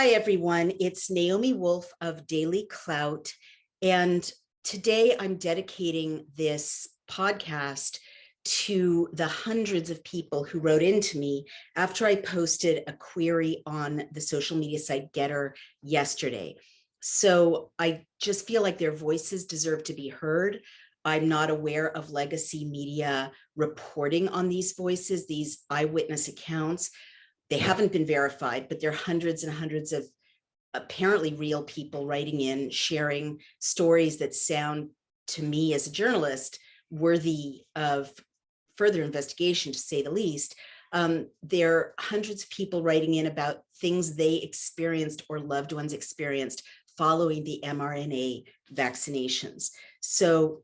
Hi, everyone. It's Naomi Wolf of Daily Clout. And today I'm dedicating this podcast to the hundreds of people who wrote into me after I posted a query on the social media site Getter yesterday. So I just feel like their voices deserve to be heard. I'm not aware of legacy media reporting on these voices, these eyewitness accounts. They haven't been verified, but there are hundreds and hundreds of apparently real people writing in, sharing stories that sound to me as a journalist worthy of further investigation, to say the least. There are hundreds of people writing in about things they experienced or loved ones experienced following the mRNA vaccinations. So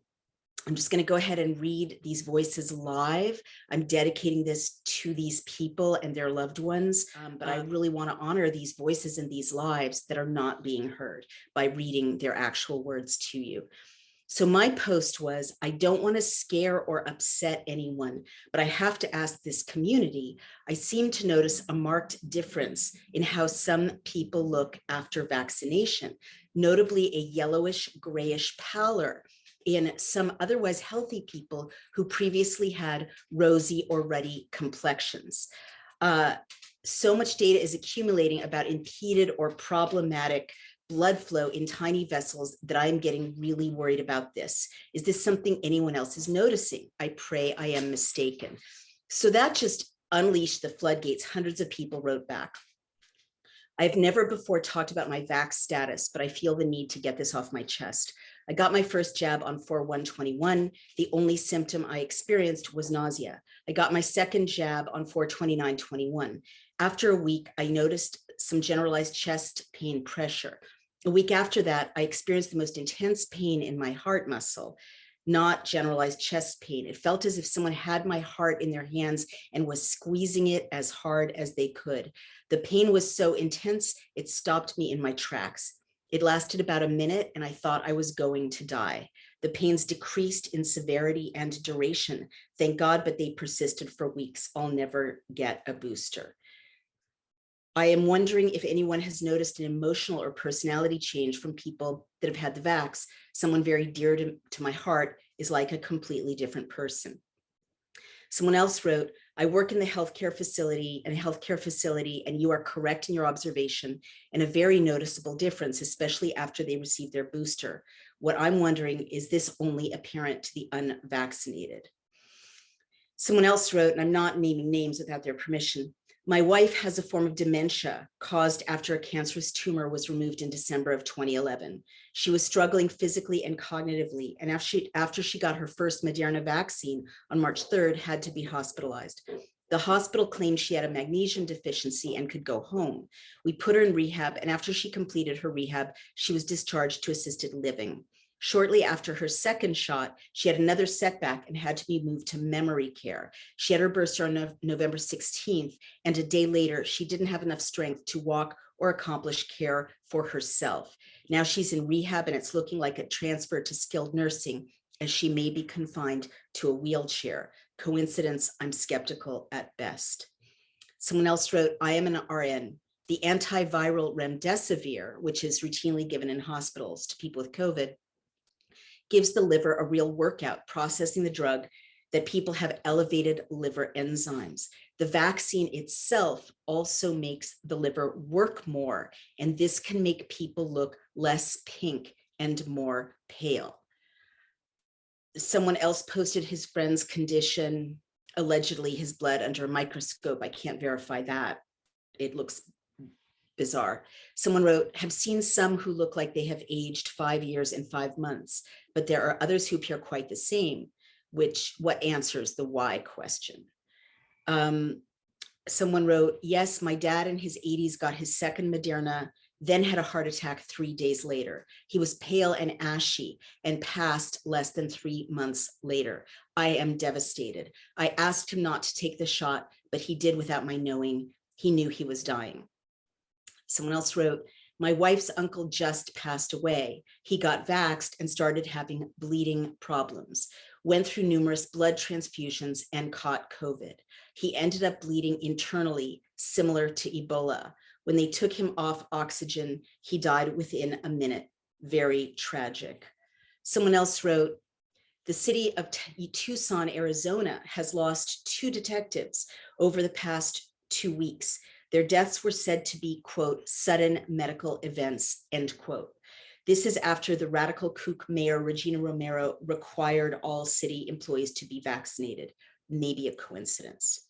I'm just going to go ahead and read these voices live. I'm dedicating this to these people and their loved ones, but I really want to honor these voices and these lives that are not being heard by reading their actual words to you. So my post was, I don't want to scare or upset anyone, but I have to ask this community. I seem to notice a marked difference in how some people look after vaccination, notably a yellowish, grayish pallor in some otherwise healthy people who previously had rosy or ruddy complexions. So much data is accumulating about impeded or problematic blood flow in tiny vessels that I'm getting really worried about this. Is this something anyone else is noticing? I pray I am mistaken. So that just unleashed the floodgates. Hundreds of people wrote back. I've never before talked about my vax status, but I feel the need to get this off my chest. I got my first jab on 4/1/21. The only symptom I experienced was nausea. I got my second jab on 4/29/21. After a week, I noticed some generalized chest pain pressure. A week after that, I experienced the most intense pain in my heart muscle, not generalized chest pain. It felt as if someone had my heart in their hands and was squeezing it as hard as they could. The pain was so intense, it stopped me in my tracks. It lasted about a minute and I thought I was going to die. The pains decreased in severity and duration. Thank God, but they persisted for weeks. I'll never get a booster. I am wondering if anyone has noticed an emotional or personality change from people that have had the vax. Someone very dear to my heart is like a completely different person. Someone else wrote, I work in the healthcare facility and you are correct in your observation and a very noticeable difference, especially after they received their booster. What I'm wondering, is this only apparent to the unvaccinated? Someone else wrote, and I'm not naming names without their permission, my wife has a form of dementia caused after a cancerous tumor was removed in December of 2011. She was struggling physically and cognitively, and after she got her first Moderna vaccine on March 3rd, had to be hospitalized. The hospital claimed she had a magnesium deficiency and could go home. We put her in rehab, and after she completed her rehab, she was discharged to assisted living. Shortly after her second shot, she had another setback and had to be moved to memory care. She had her booster on November 16th, and a day later, she didn't have enough strength to walk or accomplish care for herself. Now she's in rehab and it's looking like a transfer to skilled nursing as she may be confined to a wheelchair. Coincidence? I'm skeptical at best. Someone else wrote, I am an RN. The antiviral remdesivir, which is routinely given in hospitals to people with COVID, gives the liver a real workout processing the drug that people have elevated liver enzymes. The vaccine itself also makes the liver work more, and this can make people look less pink and more pale. Someone else posted his friend's condition, allegedly his blood under a microscope. I can't verify that. It looks bizarre. Someone wrote, have seen some who look like they have aged 5 years and 5 months, but there are others who appear quite the same, what answers the why question. Someone wrote, yes, my dad in his 80s got his second Moderna, then had a heart attack 3 days later. He was pale and ashy and passed less than 3 months later. I am devastated. I asked him not to take the shot, but he did without my knowing. He knew he was dying. Someone else wrote, my wife's uncle just passed away. He got vaxxed and started having bleeding problems, went through numerous blood transfusions and caught COVID. He ended up bleeding internally, similar to Ebola. When they took him off oxygen, he died within a minute. Very tragic. Someone else wrote, the city of Tucson, Arizona has lost 2 detectives over the past 2 weeks. Their deaths were said to be, quote, sudden medical events, end quote. This is after the radical kook mayor, Regina Romero, required all city employees to be vaccinated. Maybe a coincidence.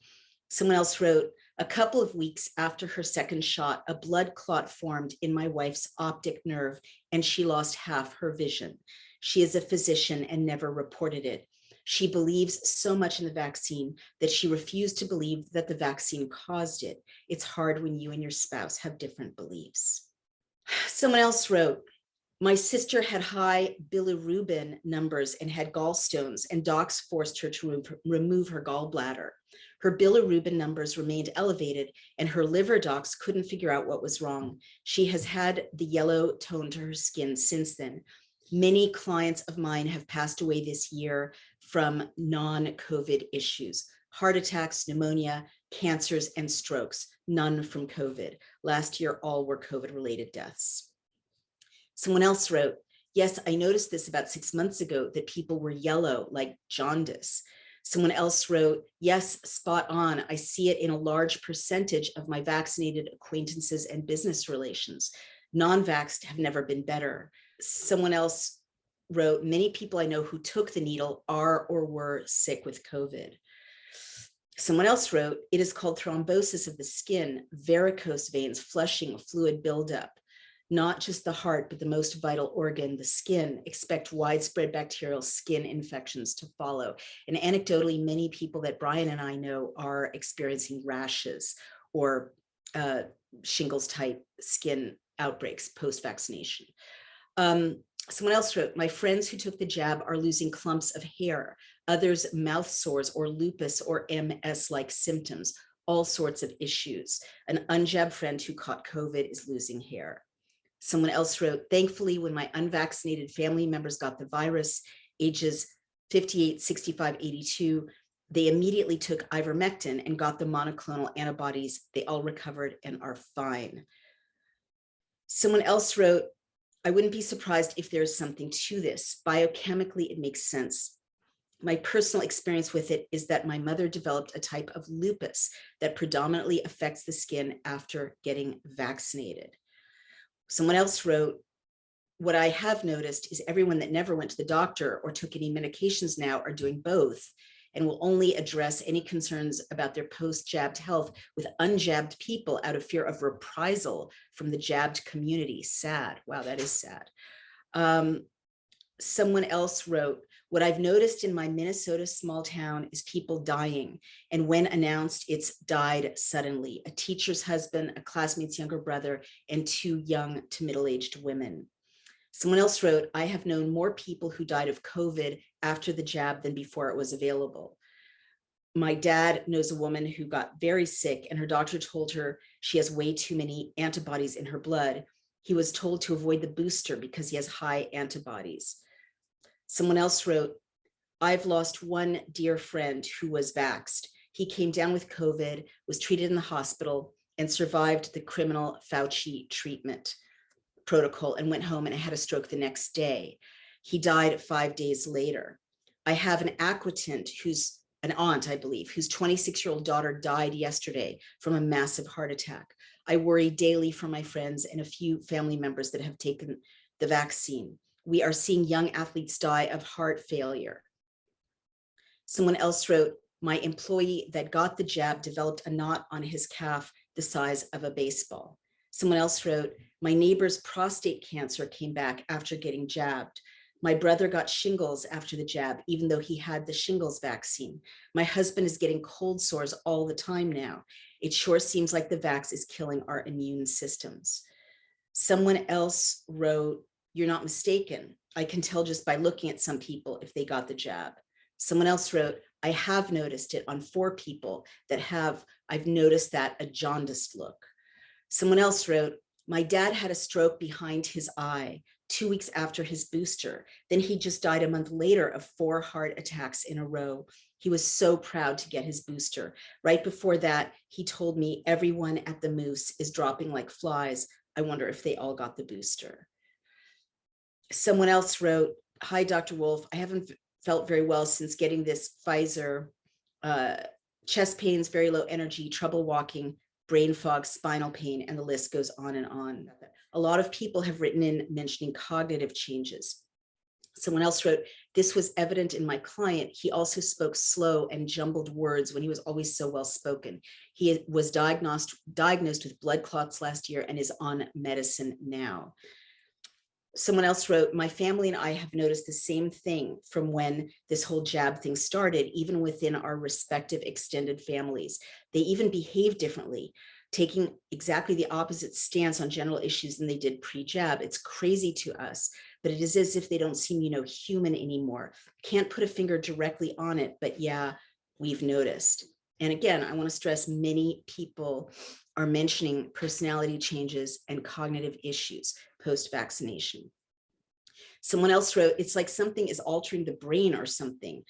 Someone else wrote, a couple of weeks after her second shot, a blood clot formed in my wife's optic nerve and she lost half her vision. She is a physician and never reported it. She believes so much in the vaccine that she refused to believe that the vaccine caused it. It's hard when you and your spouse have different beliefs. Someone else wrote, my sister had high bilirubin numbers and had gallstones, and docs forced her to remove her gallbladder. Her bilirubin numbers remained elevated, and her liver docs couldn't figure out what was wrong. She has had the yellow tone to her skin since then. Many clients of mine have passed away this year from non-COVID issues, heart attacks, pneumonia, cancers, and strokes, none from COVID. Last year, all were COVID-related deaths. Someone else wrote, yes, I noticed this about 6 months ago, that people were yellow, like jaundice. Someone else wrote, yes, spot on. I see it in a large percentage of my vaccinated acquaintances and business relations. Non-vaxxed have never been better. Someone else wrote, many people I know who took the needle are or were sick with COVID. Someone else wrote, it is called thrombosis of the skin, varicose veins, flushing, fluid buildup. Not just the heart, but the most vital organ, the skin. Expect widespread bacterial skin infections to follow. And anecdotally, many people that Brian and I know are experiencing rashes or shingles type skin outbreaks post-vaccination. Someone else wrote, my friends who took the jab are losing clumps of hair, others mouth sores or lupus or MS-like symptoms, all sorts of issues. An unjabbed friend who caught COVID is losing hair. Someone else wrote, thankfully, when my unvaccinated family members got the virus, ages 58, 65, 82, they immediately took ivermectin and got the monoclonal antibodies. They all recovered and are fine. Someone else wrote, I wouldn't be surprised if there's something to this. Biochemically, it makes sense. My personal experience with it is that my mother developed a type of lupus that predominantly affects the skin after getting vaccinated. Someone else wrote, what I have noticed is everyone that never went to the doctor or took any medications now are doing both and will only address any concerns about their post-jabbed health with unjabbed people out of fear of reprisal from the jabbed community. Sad. Wow, that is sad. Someone else wrote, what I've noticed in my Minnesota small town is people dying. And when announced, it's died suddenly. A teacher's husband, a classmate's younger brother, and 2 young to middle-aged women. Someone else wrote, I have known more people who died of COVID after the jab than before it was available. My dad knows a woman who got very sick and her doctor told her she has way too many antibodies in her blood. He was told to avoid the booster because he has high antibodies. Someone else wrote, I've lost one dear friend who was vaxxed. He came down with COVID, was treated in the hospital, and survived the criminal Fauci treatment protocol and went home and had a stroke the next day. He died 5 days later. I have an acquaintant who's an aunt, I believe, whose 26-year-old daughter died yesterday from a massive heart attack. I worry daily for my friends and a few family members that have taken the vaccine. We are seeing young athletes die of heart failure. Someone else wrote, my employee that got the jab developed a knot on his calf the size of a baseball. Someone else wrote, my neighbor's prostate cancer came back after getting jabbed. My brother got shingles after the jab, even though he had the shingles vaccine. My husband is getting cold sores all the time now. It sure seems like the vax is killing our immune systems. Someone else wrote, you're not mistaken. I can tell just by looking at some people if they got the jab. Someone else wrote, I have noticed it on 4 people that I've noticed that a jaundiced look. Someone else wrote, my dad had a stroke behind his eye 2 weeks after his booster. Then he just died a month later of 4 heart attacks in a row. He was so proud to get his booster. Right before that, he told me everyone at the Moose is dropping like flies. I wonder if they all got the booster. Someone else wrote, hi, Dr. Wolf. I haven't felt very well since getting this Pfizer. Chest pains, very low energy, trouble walking, brain fog, spinal pain, and the list goes on and on. A lot of people have written in mentioning cognitive changes. Someone else wrote, this was evident in my client. He also spoke slow and jumbled words when he was always so well spoken. He was diagnosed with blood clots last year and is on medicine now. Someone else wrote, my family and I have noticed the same thing from when this whole jab thing started, even within our respective extended families. They even behave differently, taking exactly the opposite stance on general issues than they did pre-jab. It's crazy to us, but it is as if they don't seem, human anymore. Can't put a finger directly on it, but yeah, we've noticed. And again, I want to stress many people are mentioning personality changes and cognitive issues post-vaccination. Someone else wrote, it's like something is altering the brain or something.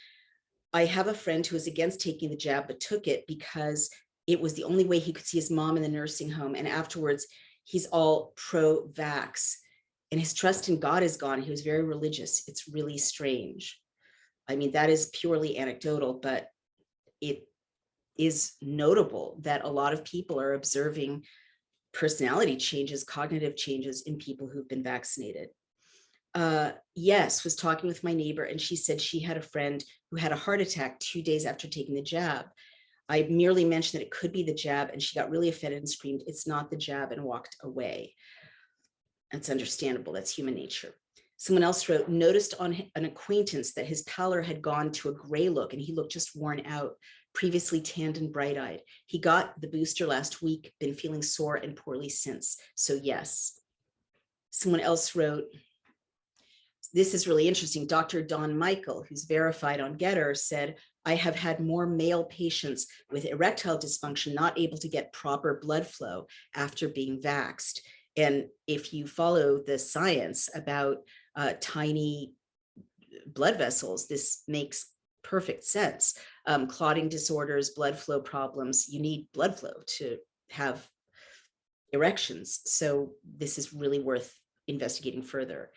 I have a friend who was against taking the jab, but took it because it was the only way he could see his mom in the nursing home. And afterwards, he's all pro-vax and his trust in God is gone. He was very religious. It's really strange. I mean, that is purely anecdotal, but it is notable that a lot of people are observing personality changes, cognitive changes in people who've been vaccinated. Yes, was talking with my neighbor and she said she had a friend who had a heart attack 2 days after taking the jab. I merely mentioned that it could be the jab and she got really offended and screamed, it's not the jab, and walked away. That's understandable. That's human nature. Someone else wrote, noticed on an acquaintance that his pallor had gone to a gray look and he looked just worn out, previously tanned and bright-eyed. He got the booster last week, been feeling sore and poorly since. So yes. Someone else wrote, this is really interesting. Dr. Don Michael, who's verified on Getter, said, I have had more male patients with erectile dysfunction not able to get proper blood flow after being vaxxed. And if you follow the science about tiny blood vessels, this makes perfect sense. Clotting disorders, blood flow problems, you need blood flow to have erections. So this is really worth investigating further.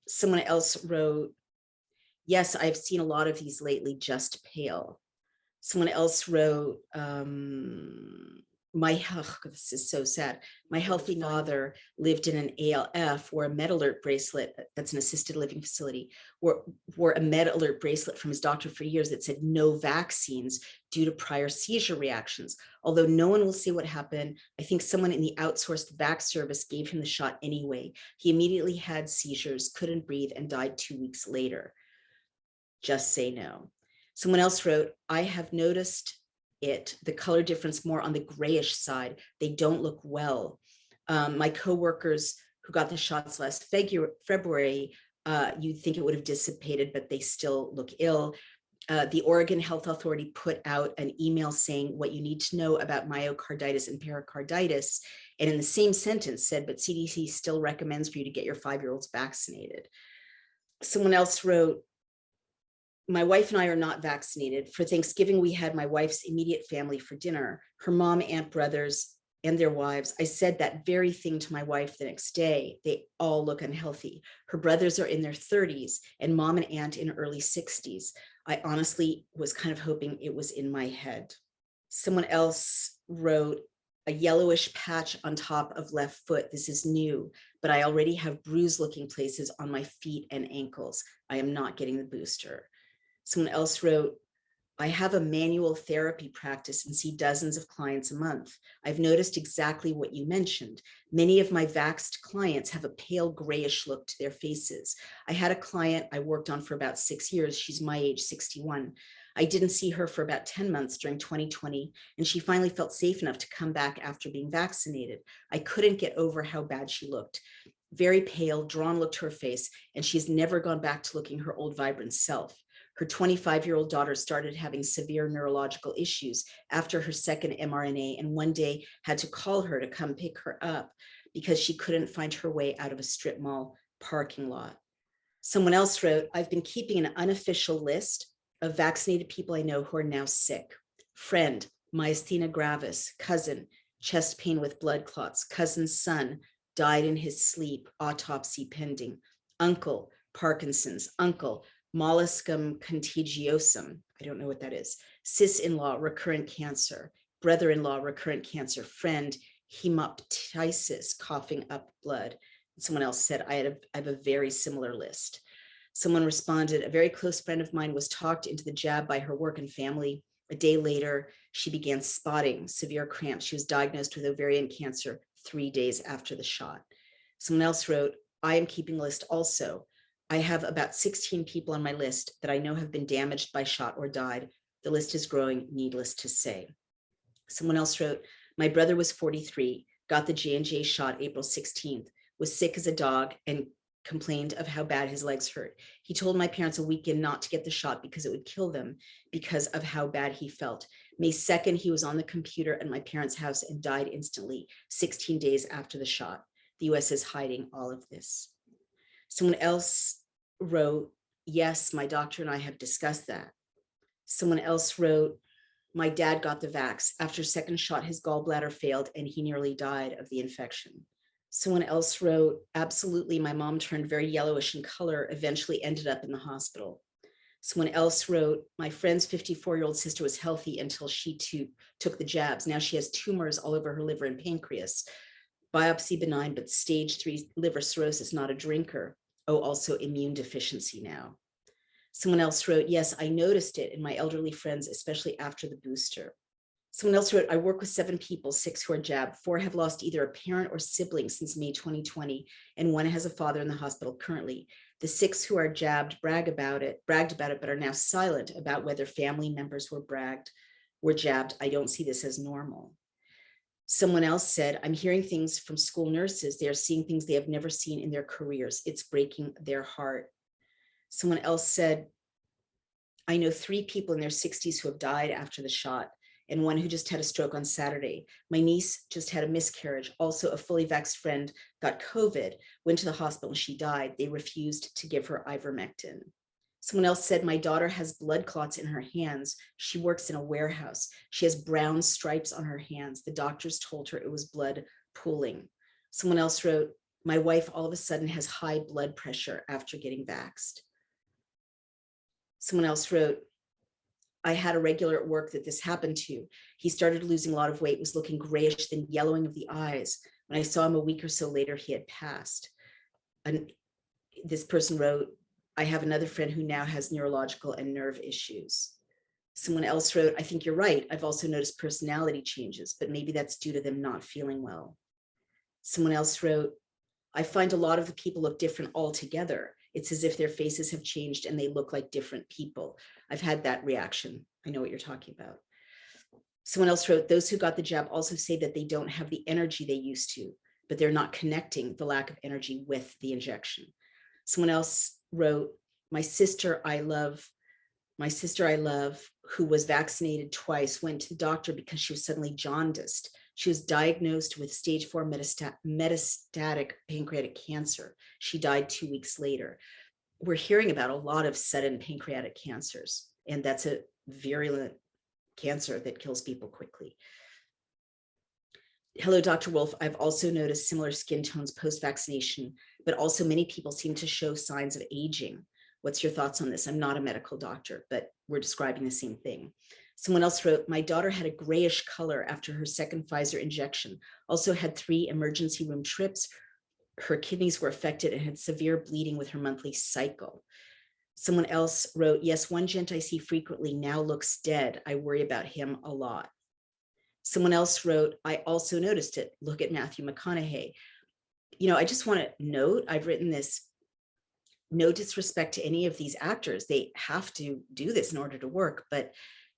Someone else wrote, yes, I've seen a lot of these lately, just pale. Someone else wrote, this is so sad. My healthy father lived in an ALF, wore a med alert bracelet, that's an assisted living facility, wore a med alert bracelet from his doctor for years that said no vaccines due to prior seizure reactions. Although no one will say what happened, I think someone in the outsourced vac service gave him the shot anyway. He immediately had seizures, couldn't breathe, and died 2 weeks later. Just say no. Someone else wrote, I have noticed the color difference more on the grayish side. They don't look well. My coworkers who got the shots last February, you'd think it would have dissipated, but they still look ill. The Oregon Health Authority put out an email saying what you need to know about myocarditis and pericarditis. And in the same sentence said, but CDC still recommends for you to get your 5-year-olds vaccinated. Someone else wrote, my wife and I are not vaccinated. For Thanksgiving, we had my wife's immediate family for dinner, her mom, aunt, brothers, and their wives. I said that very thing to my wife the next day. They all look unhealthy. Her brothers are in their 30s and mom and aunt in early 60s. I honestly was kind of hoping it was in my head. Someone else wrote, a yellowish patch on top of left foot. This is new, but I already have bruise looking places on my feet and ankles. I am not getting the booster. Someone else wrote, I have a manual therapy practice and see dozens of clients a month. I've noticed exactly what you mentioned. Many of my vaxxed clients have a pale grayish look to their faces. I had a client I worked on for about 6 years. She's my age, 61. I didn't see her for about 10 months during 2020, and she finally felt safe enough to come back after being vaccinated. I couldn't get over how bad she looked. Very pale, drawn look to her face, and she's never gone back to looking her old vibrant self. Her 25-year-old daughter started having severe neurological issues after her second mRNA, and one day had to call her to come pick her up because she couldn't find her way out of a strip mall parking lot. Someone else wrote, I've been keeping an unofficial list of vaccinated people I know who are now sick. Friend, myasthenia gravis. Cousin, chest pain with blood clots. Cousin's son died in his sleep, autopsy pending. Uncle, Parkinson's. Uncle, molluscum contagiosum. I don't know what that is. Sis-in-law, recurrent cancer. Brother-in-law, recurrent cancer. Friend, hemoptysis, coughing up blood. Someone else said, I have a very similar list. Someone responded, a very close friend of mine was talked into the jab by her work and family. A day later, she began spotting severe cramps. She was diagnosed with ovarian cancer 3 days after the shot. Someone else wrote, I am keeping a list also. I have about 16 people on my list that I know have been damaged by shot or died. The list is growing, needless to say. Someone else wrote, my brother was 43, got the J&J shot April 16th, was sick as a dog and complained of how bad his legs hurt. He told my parents a week in not to get the shot because it would kill them because of how bad he felt. May 2nd, he was on the computer at my parents' house and died instantly, 16 days after the shot. The US is hiding all of this. Someone else wrote, yes, my doctor and I have discussed that. Someone else wrote, my dad got the vax. After second shot, his gallbladder failed and he nearly died of the infection. Someone else wrote, absolutely, my mom turned very yellowish in color, eventually ended up in the hospital. Someone else wrote, my friend's 54-year-old sister was healthy until she too took the jabs. Now she has tumors all over her liver and pancreas. Biopsy benign, but stage 3 liver cirrhosis, not a drinker. Oh, also immune deficiency now. Someone else wrote, yes, I noticed it in my elderly friends, especially after the booster. Someone else wrote, I work with 7 people, 6 who are jabbed, 4 have lost either a parent or sibling since May 2020, and 1 has a father in the hospital currently. The 6 who are jabbed bragged about it, but are now silent about whether family members were jabbed. I don't see this as normal. Someone else said, I'm hearing things from school nurses. They are seeing things they have never seen in their careers. It's breaking their heart. Someone else said, I know 3 people in their 60s who have died after the shot, and 1 who just had a stroke on Saturday. My niece just had a miscarriage. Also, a fully vaxxed friend got COVID, went to the hospital, and she died. They refused to give her ivermectin. Someone else said, my daughter has blood clots in her hands. She works in a warehouse. She has brown stripes on her hands. The doctors told her it was blood pooling. Someone else wrote, my wife all of a sudden has high blood pressure after getting vaxxed. Someone else wrote, I had a regular at work that this happened to. He started losing a lot of weight, was looking grayish, then yellowing of the eyes. When I saw him a week or so later, he had passed. And this person wrote, I have another friend who now has neurological and nerve issues. Someone else wrote, I think you're right. I've also noticed personality changes, but maybe that's due to them not feeling well. Someone else wrote, I find a lot of the people look different altogether. It's as if their faces have changed and they look like different people. I've had that reaction. I know what you're talking about. Someone else wrote, those who got the jab also say that they don't have the energy they used to, but they're not connecting the lack of energy with the injection. Someone else wrote, my sister I love, who was vaccinated twice, went to the doctor because she was suddenly jaundiced. She was diagnosed with stage 4 metastatic pancreatic cancer. She died 2 weeks later. We're hearing about a lot of sudden pancreatic cancers, and that's a virulent cancer that kills people quickly. Hello, Dr. Wolf. I've also noticed similar skin tones post-vaccination, but also many people seem to show signs of aging. What's your thoughts on this? I'm not a medical doctor, but we're describing the same thing. Someone else wrote, my daughter had a grayish color after her second Pfizer injection, also had 3 emergency room trips. Her kidneys were affected and had severe bleeding with her monthly cycle. Someone else wrote, yes, one gent I see frequently now looks dead. I worry about him a lot. Someone else wrote, I also noticed it. Look at Matthew McConaughey. You know, I just want to note, I've written this, no disrespect to any of these actors. They have to do this in order to work, but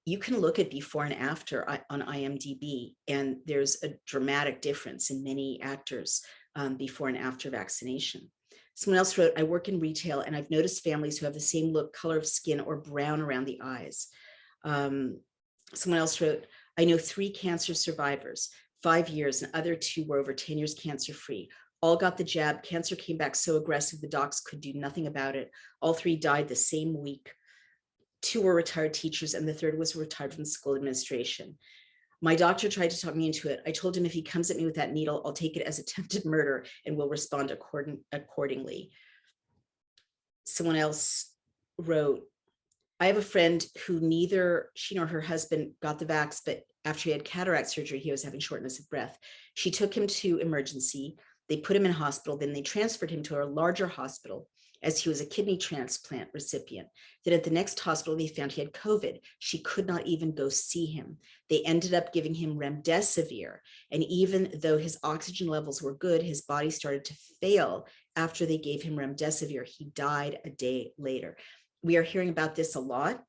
you can look at before and after on IMDb, and there's a dramatic difference in many actors before and after vaccination. Someone else wrote, I work in retail and I've noticed families who have the same look, color of skin, or brown around the eyes. Someone else wrote, I know 3 cancer survivors, 5 years, and other 2 were over 10 years cancer-free. All got the jab. Cancer came back so aggressive the docs could do nothing about it. All 3 died the same week. 2 were retired teachers, and the third was retired from school administration. My doctor tried to talk me into it. I told him if he comes at me with that needle, I'll take it as attempted murder and will respond accordingly. Someone else wrote, I have a friend who neither she nor her husband got the vax, but after he had cataract surgery, he was having shortness of breath. She took him to emergency. They put him in hospital. Then they transferred him to a larger hospital as he was a kidney transplant recipient. Then at the next hospital, they found he had COVID. She could not even go see him. They ended up giving him remdesivir. And even though his oxygen levels were good, his body started to fail after they gave him remdesivir. He died a day later. We are hearing about this a lot.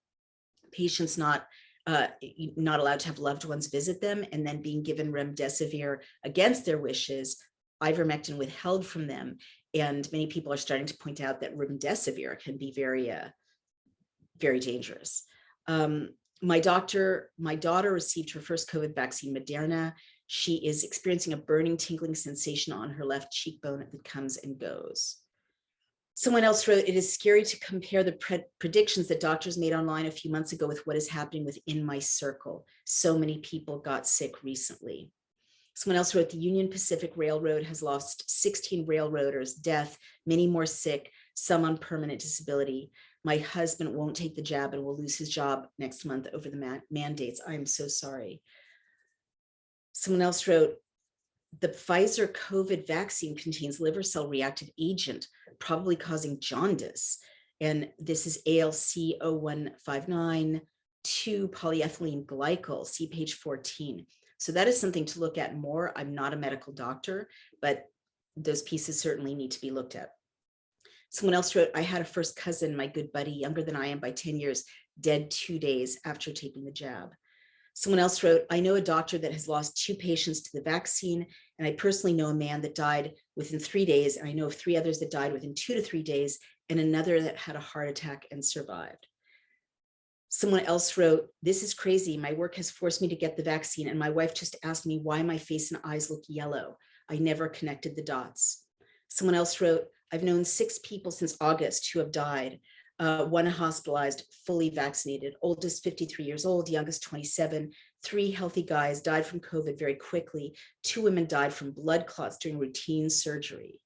Patients not allowed to have loved ones visit them, and then being given remdesivir against their wishes, ivermectin withheld from them. And many people are starting to point out that remdesivir can be very, very dangerous. My daughter received her first COVID vaccine, Moderna. She is experiencing a burning, tingling sensation on her left cheekbone that comes and goes. Someone else wrote, it is scary to compare the predictions that doctors made online a few months ago with what is happening within my circle. So many people got sick recently. Someone else wrote, the Union Pacific Railroad has lost 16 railroaders, death, many more sick, some on permanent disability. My husband won't take the jab and will lose his job next month over the mandates. I'm so sorry. Someone else wrote, the Pfizer COVID vaccine contains liver cell reactive agent, probably causing jaundice. And this is ALC 0159 2 polyethylene glycol, see page 14. So that is something to look at more. I'm not a medical doctor, but those pieces certainly need to be looked at. Someone else wrote, I had a first cousin, my good buddy, younger than I am by 10 years, dead 2 days after taking the jab. Someone else wrote, I know a doctor that has lost 2 patients to the vaccine, and I personally know a man that died within 3 days, and I know of 3 others that died within 2 to 3 days, and another that had a heart attack and survived. Someone else wrote, this is crazy. My work has forced me to get the vaccine, and my wife just asked me why my face and eyes look yellow. I never connected the dots. Someone else wrote, I've known 6 people since August who have died. 1 hospitalized, fully vaccinated, oldest 53 years old, youngest 27, 3 healthy guys died from COVID very quickly. 2 women died from blood clots during routine surgery.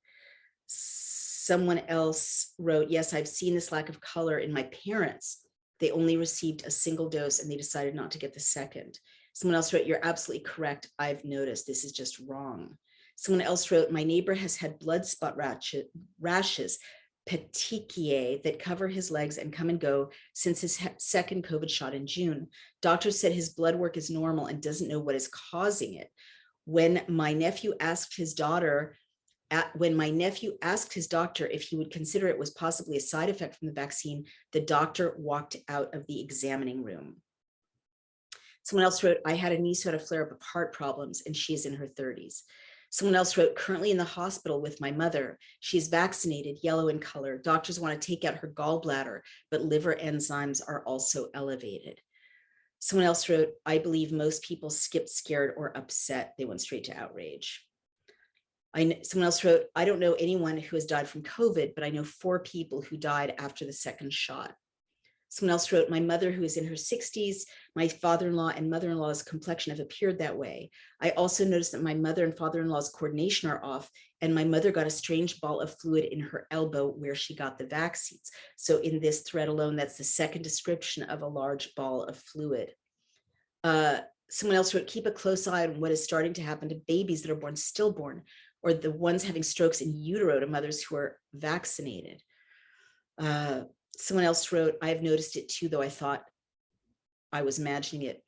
Someone else wrote, yes, I've seen this lack of color in my parents. They only received a single dose and they decided not to get the second. Someone else wrote, you're absolutely correct. I've noticed this is just wrong. Someone else wrote, my neighbor has had blood spot rashes, petechiae, that cover his legs and come and go since his second COVID shot in June. Doctors said his blood work is normal and doesn't know what is causing it. When my nephew asked his doctor if he would consider it was possibly a side effect from the vaccine, the doctor walked out of the examining room. Someone else wrote, I had a niece who had a flare-up of heart problems and she is in her 30s. Someone else wrote, currently in the hospital with my mother. She's vaccinated, yellow in color. Doctors want to take out her gallbladder, but liver enzymes are also elevated. Someone else wrote, I believe most people skipped scared or upset. They went straight to outrage. Someone else wrote, I don't know anyone who has died from COVID, but I know 4 people who died after the second shot. Someone else wrote, my mother who is in her 60s, my father-in-law and mother-in-law's complexion have appeared that way. I also noticed that my mother and father-in-law's coordination are off, and my mother got a strange ball of fluid in her elbow where she got the vaccines. So in this thread alone, that's the second description of a large ball of fluid. Someone else wrote, keep a close eye on what is starting to happen to babies that are born stillborn, or the ones having strokes in utero to mothers who are vaccinated. Someone else wrote, I've noticed it too, though I thought I was imagining it.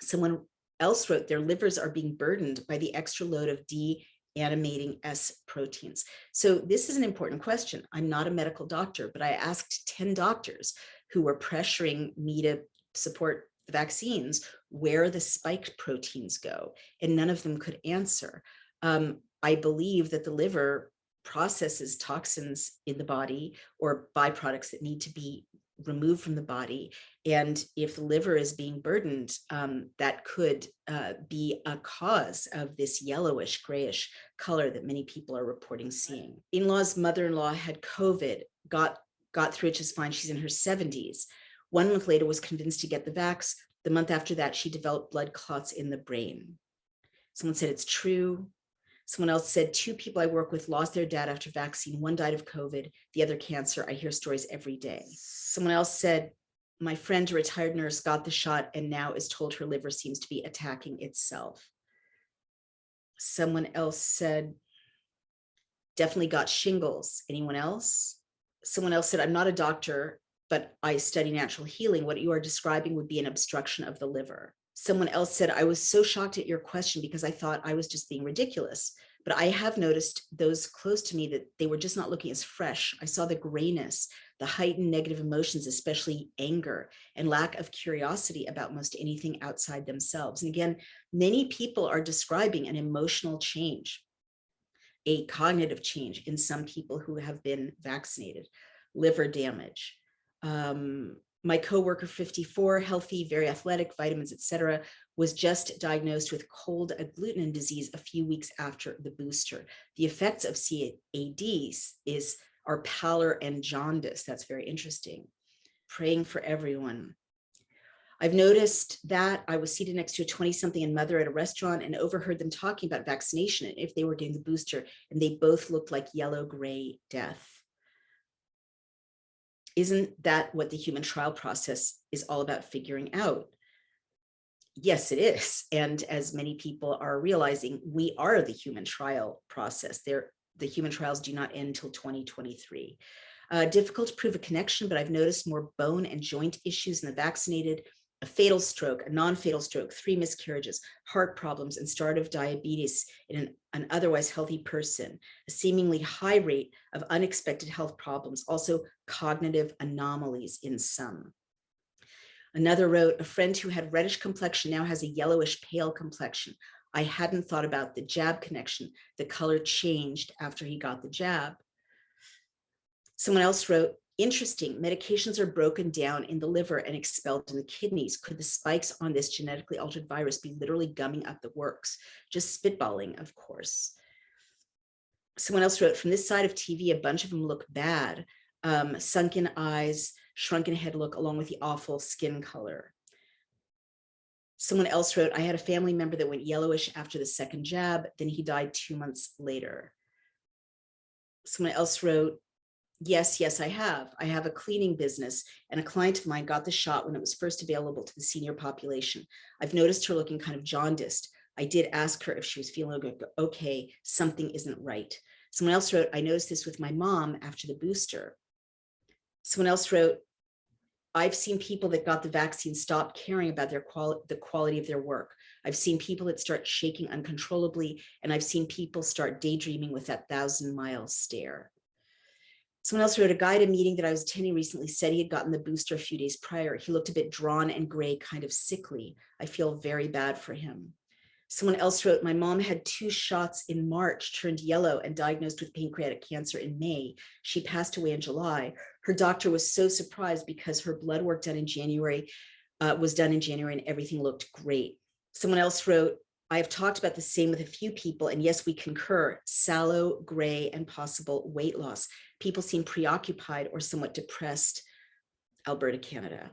Someone else wrote, their livers are being burdened by the extra load of D-animating S proteins. So this is an important question. I'm not a medical doctor, but I asked 10 doctors who were pressuring me to support the vaccines where the spike proteins go, and none of them could answer. I believe that the liver processes toxins in the body or byproducts that need to be removed from the body. And if the liver is being burdened, that could be a cause of this yellowish, grayish color that many people are reporting seeing. In-law's mother-in-law had COVID, got through it just fine. She's in her 70s. 1 month later was convinced to get the vax. The month after that, she developed blood clots in the brain. Someone said it's true. Someone else said 2 people I work with lost their dad after vaccine. One died of COVID, the other cancer. I hear stories every day. Someone else said, my friend, a retired nurse, got the shot and now is told her liver seems to be attacking itself. Someone else said, definitely got shingles. Anyone else? Someone else said, I'm not a doctor, but I study natural healing. What you are describing would be an obstruction of the liver. Someone else said, I was so shocked at your question because I thought I was just being ridiculous. But I have noticed those close to me that they were just not looking as fresh. I saw the grayness, the heightened negative emotions, especially anger and lack of curiosity about most anything outside themselves. And again, many people are describing an emotional change, a cognitive change in some people who have been vaccinated, liver damage. My coworker, 54, healthy, very athletic, vitamins, etc., was just diagnosed with cold agglutinin disease a few weeks after the booster. The effects of CADs are pallor and jaundice. That's very interesting. Praying for everyone. I've noticed that I was seated next to a 20-something and mother at a restaurant and overheard them talking about vaccination and if they were getting the booster, and they both looked like yellow-gray death. Isn't that what the human trial process is all about figuring out? Yes, it is. And as many people are realizing, we are the human trial process. The human trials do not end until 2023. Difficult to prove a connection, but I've noticed more bone and joint issues in the vaccinated, a fatal stroke, a non-fatal stroke, 3 miscarriages, heart problems, and start of diabetes in an otherwise healthy person, a seemingly high rate of unexpected health problems, also cognitive anomalies in some. Another wrote, a friend who had reddish complexion now has a yellowish pale complexion. I hadn't thought about the jab connection. The color changed after he got the jab. Someone else wrote, interesting, medications are broken down in the liver and expelled in the kidneys. Could the spikes on this genetically altered virus be literally gumming up the works? Just spitballing, of course. Someone else wrote, from this side of TV, a bunch of them look bad. Sunken eyes, shrunken head look, along with the awful skin color. Someone else wrote, I had a family member that went yellowish after the second jab, then he died 2 months later. Someone else wrote, yes, I have. I have a cleaning business, and a client of mine got the shot when it was first available to the senior population. I've noticed her looking kind of jaundiced. I did ask her if she was feeling okay, something isn't right. Someone else wrote, I noticed this with my mom after the booster. Someone else wrote, I've seen people that got the vaccine stop caring about the quality of their work. I've seen people that start shaking uncontrollably, and I've seen people start daydreaming with that 1,000-mile stare. Someone else wrote, a guy at a meeting that I was attending recently said he had gotten the booster a few days prior. He looked a bit drawn and gray, kind of sickly. I feel very bad for him. Someone else wrote, my mom had 2 shots in March, turned yellow, and diagnosed with pancreatic cancer in May. She passed away in July. Her doctor was so surprised because her blood work done in January was done in January and everything looked great. Someone else wrote, I have talked about the same with a few people, and yes, we concur, sallow, gray, and possible weight loss. People seem preoccupied or somewhat depressed. Alberta, Canada.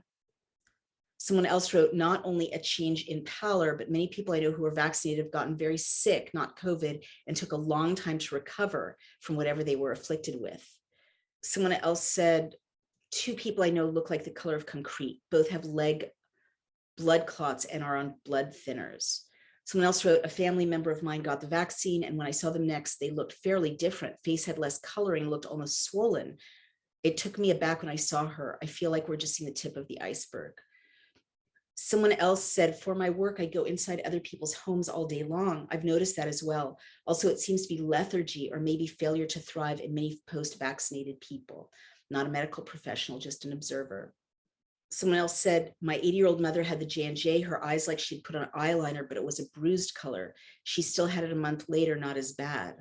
Someone else wrote, not only a change in pallor, but many people I know who are vaccinated have gotten very sick, not COVID, and took a long time to recover from whatever they were afflicted with. Someone else said, 2 people I know look like the color of concrete. Both have leg blood clots and are on blood thinners. Someone else wrote, a family member of mine got the vaccine, and when I saw them next, they looked fairly different. Face had less coloring, looked almost swollen. It took me aback when I saw her. I feel like we're just seeing the tip of the iceberg. Someone else said, for my work, I go inside other people's homes all day long. I've noticed that as well. Also, it seems to be lethargy or maybe failure to thrive in many post-vaccinated people. Not a medical professional, just an observer. Someone else said, my 80-year-old mother had the J&J, her eyes like she'd put on eyeliner, but it was a bruised color. She still had it a month later, not as bad.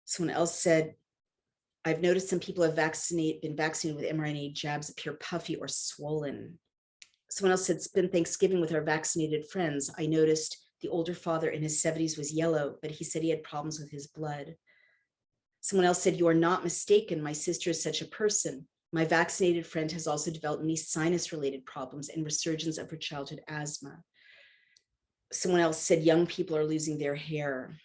Someone else said, I've noticed some people have been vaccinated with mRNA jabs appear puffy or swollen. Someone else said, it's been Thanksgiving with our vaccinated friends. I noticed the older father in his 70s was yellow, but he said he had problems with his blood. Someone else said, you are not mistaken. My sister is such a person. My vaccinated friend has also developed many sinus-related problems and resurgence of her childhood asthma. Someone else said young people are losing their hair.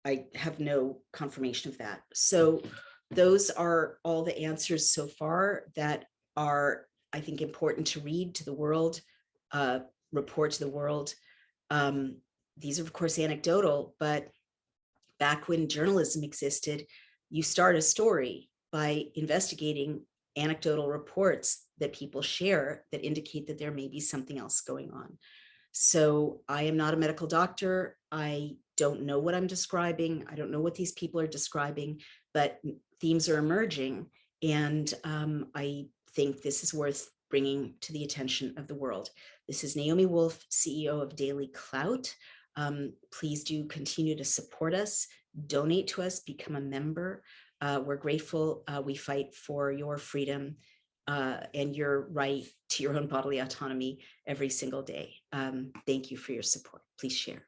I have no confirmation of that. So those are all the answers so far that are, I think, important to read to the world, report to the world. These are, of course, anecdotal, but back when journalism existed, you start a story by investigating anecdotal reports that people share that indicate that there may be something else going on. So I am not a medical doctor. I don't know what I'm describing. I don't know what these people are describing, but themes are emerging. And I think this is worth bringing to the attention of the world. This is NAOMI Wolf, CEO of Daily Clout. Please do continue to support us, donate to us, become a member. We're grateful. We fight for your freedom and your right to your own bodily autonomy every single day. Thank you for your support. Please share.